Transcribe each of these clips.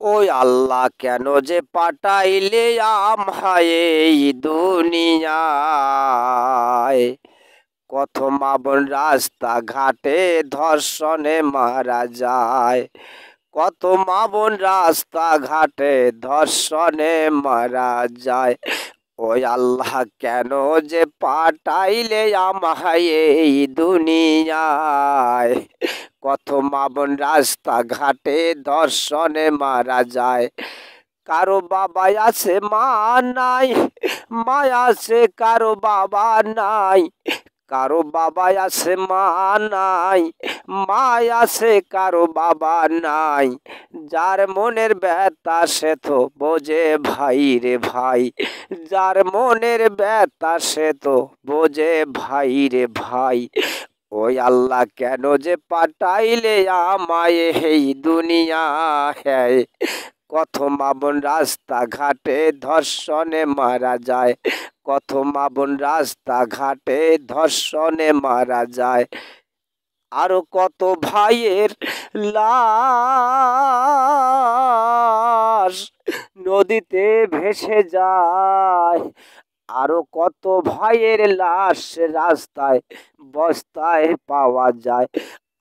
ওই আল্লাহ কেন যে পাঠাইলে আমায় এই দুনিয়ায়। কত মা বোন রাস্তা ঘাটে ধর্ষণে মারা যায়। কত মা বোন রাস্তা ঘাটে ধর্ষণে মারা যায়। ওই আল্লাহ কেন যে পাঠাইলে আমায় এই দুনিয়ায়। কত মা বোন রাস্তা ঘাটে ধর্ষণে মারা যায়। কারো বাবা আছে মা নাই, মা আছে কারো বাবা নাই। কারো বাবা আছে মা নাই, মা আছে কারো বাবা নাই। যার মনের ব্যথা সে তো বোঝে ভাই রে ভাই। যার মনের ব্যথা সে তো বোঝে ভাই রে ভাই। ওই আল্লাহ কেন যে পাঠাইলে আমায় এই দুনিয়ায়। কত মা বোন রাস্তা ঘাটে ধর্ষণে মারা যায়। কত মা বোন রাস্তা ঘাটে ধর্ষণে মারা যায়। আরো কত ভাইয়ের লাশ নদীতে ভেসে যায়। আরো কত ভাইয়ের লাশ রাস্তায় বস্তায় পাওয়া যায়।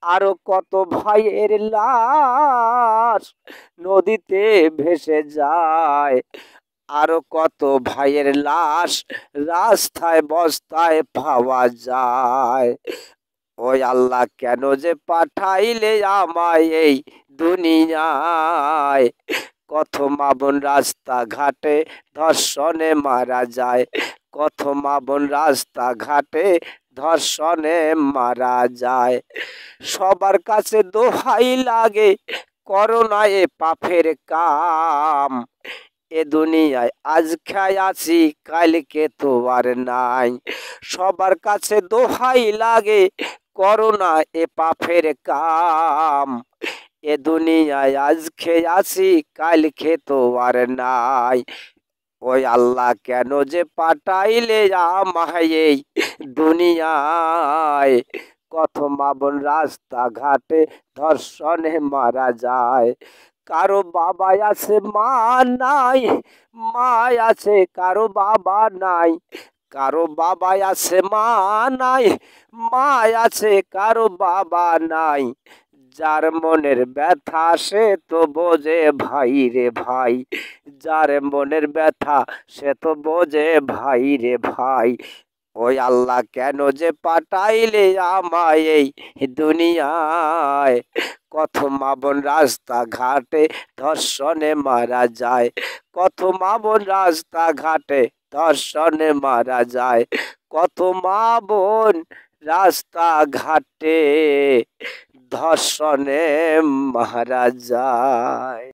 আরো কত ভাইয়ের লাশ নদীতে ভেসে যায়। আরো কত ভাইয়ের লাশ রাস্তায় বস্তায় পাওয়া যায়। ওই আল্লাহ কেন যে পাঠাইলে আমায় এই দুনিয়ায়। কত মা বোন রাস্তা ঘাটে ধর্ষণে মারা যায়। কত মা বোন রাস্তা ঘাটে ধর্ষণে মারা যায়। সবার কাছে দোহাই লাগে করো না এ পাপের কাম। এ দুনিয়ায় আজ খাই আছি কালকে তো আর নাই। সবার কাছে দোহাই লাগে করো না এ পাপের কাম। এ দুনিয়ায় আজ খেয়ে আছি কালকে তো আর নাই। ওই আল্লাহ কেন যে পাঠাইলে আমায় এই দুনিয়ায়। কত মা বোন রাস্তা ঘাটে ধর্ষণে মারা যায়। কারো বাবা আছে মা নাই, মা আছে কারো বাবা নাই। কারো বাবা আছে মা নাই, মা আছে কারো বাবা নাই। যার মনের ব্যথা সে তো বোঝে ভাই রে ভাই। যার মনের ব্যথা সে তো বোঝে ভাই রে ভাই। ওই আল্লাহ কেন যে পাঠাইলে আমায় এই দুনিয়ায়। কত মা বোন রাস্তা ঘাটে ধর্ষণে মারা যায়। কত মা বোন রাস্তা ঘাটে ধর্ষণে মারা যায়। কত মা বোন রাস্তা ঘাটে ধর্ষণে মারা যায়।